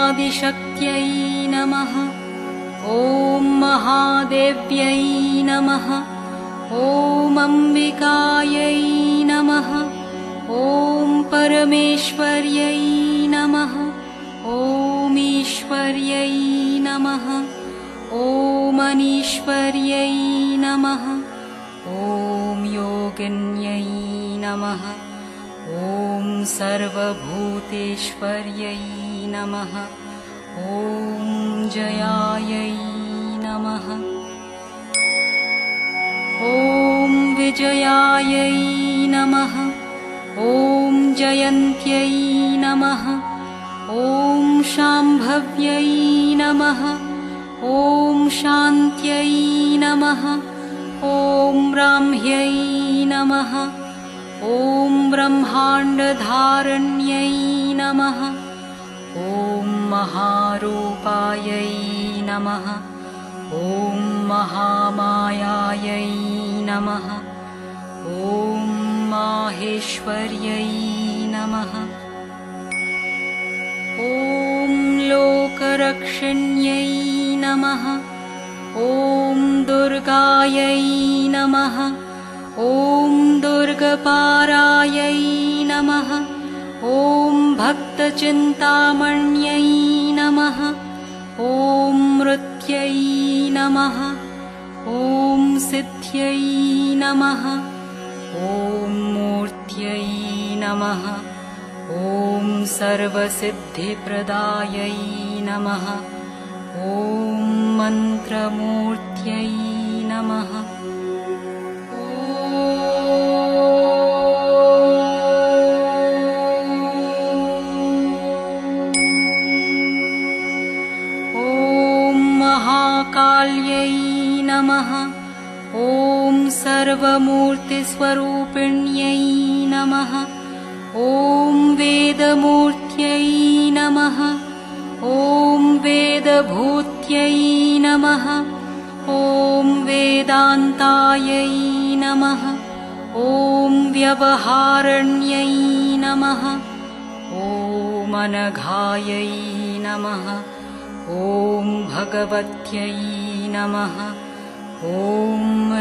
आदिशक्त्यै नमः। ॐ महादेव्यै नमः। ॐ अम्बिकायै नमः। ॐ परमेश्वर्यै नमः। ॐ ईश्वर्यै नमः। ॐ अनीश्वर्यै नमः। ॐ योगिन्यै नमः। ॐ सर्वभूतेश्वर्यै नमः। ॐ जयायै नमः। ॐ विजयायै नमः। ॐ जयन्त्यै नमः। ॐ शाम्भव्यै नमः। ॐ शान्त्यै नमः। ॐ ब्राह्म्यै नमः। ॐ ब्रह्माण्डधारण्यै नमः। ॐ महारूपायै नमः। ॐ महामायायै नमः। ॐ माहेश्वर्यै नमः। ॐ लोकरक्षिण्यै नमः। ॐ दुर्गायै नमः। ॐ दुर्गपारायै नमः। ॐ भक्तचिन्तामण्यै नमः। ॐ मृत्यै नमः। ॐ सिद्ध्यै नमः। ॐ मूर्त्यै नमः। ॐ सर्वसिद्धिप्रदायै नमः। ॐ मन्त्रमूर्त्यै नमः। ॐ महाकाल्यै नमः। ॐ सर्वमूर्तिस्वरूपिण्यै नमः। ॐ वेदमूर्त्यै नमः। ॐ वेदभूत्यै नमः। ॐ वेदान्तायै नमः। ॐ व्यवहारण्यै नमः। ॐ अनघायै नमः। ॐ भगवत्यै नमः। ॐ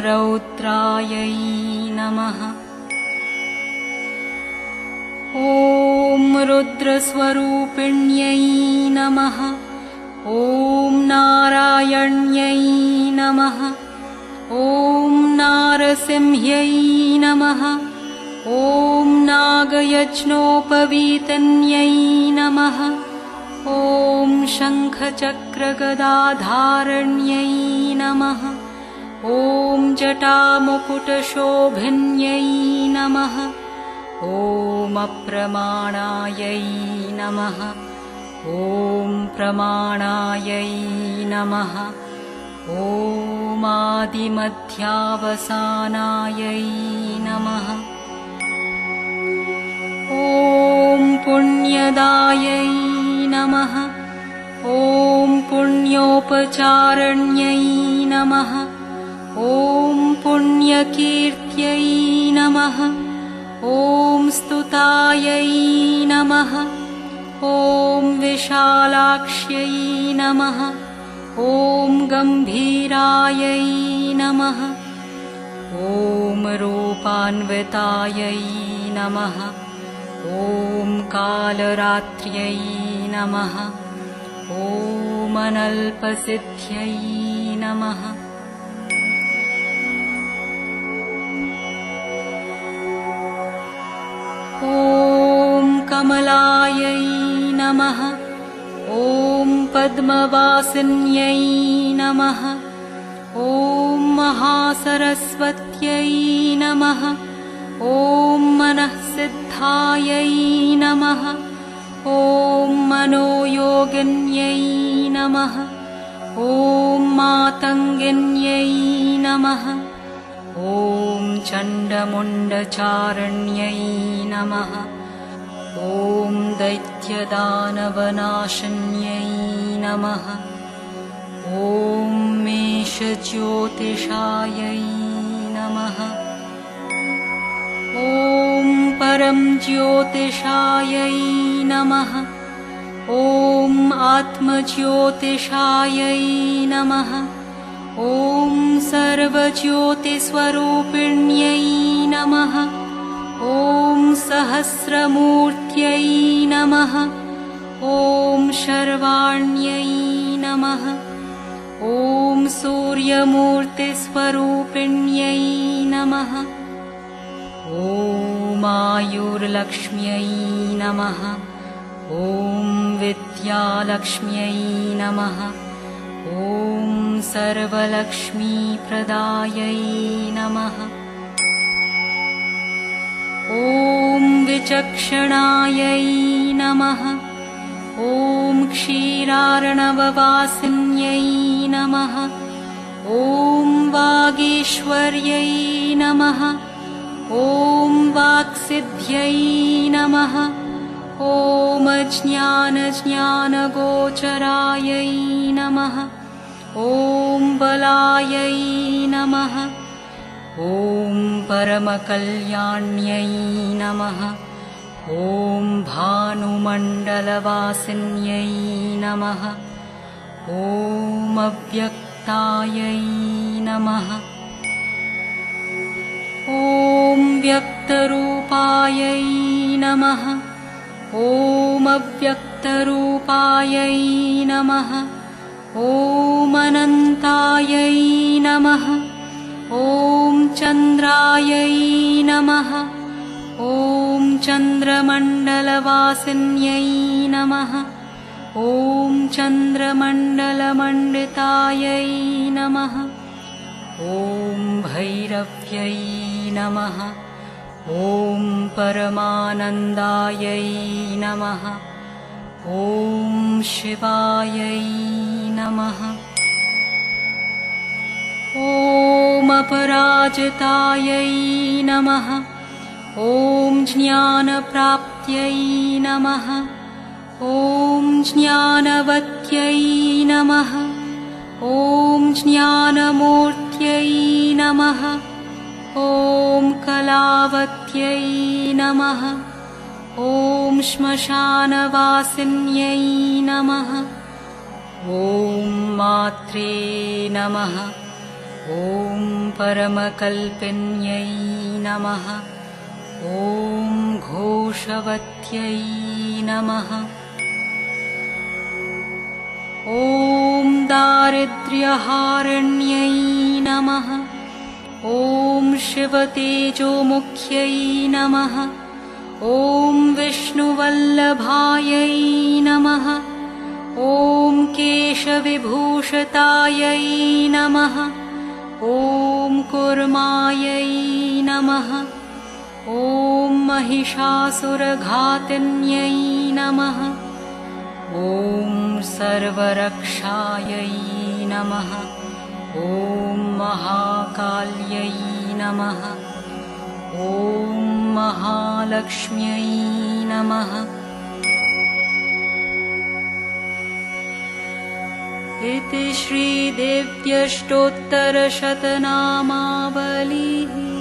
रौद्रायै नमः। ॐ रुद्रस्वरूपिण्यै नमः। ॐ नारायण्यै नमः। ॐ नारसिंह्यै नमः। ॐ नागयज्ञोपवीतन्यै नमः। ॐ शङ्खचक्रगदाधारण्यै नमः। ॐ जटामुकुटशोभिन्यै नमः। ॐ अप्रमाणायै नमः। ॐ प्रमाणायै नमः। ॐ आदिमध्यावसानायै नमः। ॐ पुण्यदायै नमः। ॐ पुण्योपचारण्यै नमः। ॐ पुण्यकीर्त्यै नमः। ॐ स्तुतायै नमः। ॐ विशालाक्ष्यै नमः। ॐ गम्भीरायै नमः। ॐ रूपान्वितायै नमः। ॐ कालरात्र्यै नमः। ॐ अनल्पसिद्ध्यै नमः। ॐ कमलायै नमः। ॐ पद्मवासिन्यै नमः। ॐ महासरस्वत्यै नमः। ॐ मनःसिद्धायै नमः। ॐ मनोयोगिन्यै नमः। ॐ मातङ्गिन्यै नमः। ॐ चण्डमुण्डचारण्यै नमः। ॐ दैत्यदानवनाशिन्यै नमः। ॐ मेषज्योतिषायै नमः। ॐ परं ज्योतिषायै नमः। ॐ आत्मज्योतिषायै नमः। ॐ सर्वज्योतिस्वरूपिण्यै नमः। ॐ सहस्रमूर्त्यै नमः। ॐ शर्वाण्यै नमः। ॐ सूर्यमूर्तिस्वरूपिण्यै नमः। ॐ आयुर्लक्ष्म्यै नमः। ॐ विद्यालक्ष्म्यै नमः। ॐ सर्वलक्ष्मीप्रदायै नमः। ॐ विचक्षणायै नमः। ॐ क्षीरार्णववासिन्यै नमः। ॐ वागीश्वर्यै नमः। ॐ वाक्सिद्ध्यै नमः। ॐ ज्ञानज्ञानगोचरायै नमः। ॐ बलायै नमः। ॐ परमकल्याण्यै नमः। ॐ भानुमण्डलवासिन्यै नमः। ॐ अव्यक्तायै नमः। ॐ व्यक्तरूपायै नमः। ॐ अव्यक्तरूपायै नमः। ॐ अनन्तायै नमः। ॐ चन्द्रायै नमः। ॐ चन्द्रमण्डलवासिन्यै नमः। ॐ चन्द्रमण्डलमण्डितायै नमः। ॐ भैरव्यै नमः। ॐ परमानन्दायै नमः। ॐ शिवायै नमः। ॐ अपराजितायै नमः। ॐ ज्ञानप्राप्त्यै नमः। ॐ ज्ञानवत्यै नमः। ॐ ज्ञानमूर्त्यै नमः। ॐ कलावत्यै नमः। ॐ श्मशानवासिन्यै नमः। ॐ मात्रे नमः। ॐ परमकल्पिन्यै नमः। ॐ घोषवत्यै नमः। ॐ दारिद्र्यहारिण्यै नमः। ॐ शिवतेजोमुख्यै नमः। ॐ विष्णुवल्लभायै नमः। ॐ केशविभूषितायै नमः। ॐ कूर्मायै नमः। ॐ महिषासुरघातिन्यै नमः। ॐ सर्वरक्षायै नमः। ॐ महाकाल्यै नमः। ॐ महालक्ष्म्यै नमः। इति श्रीदेव्यष्टोत्तरशतनामावलिः।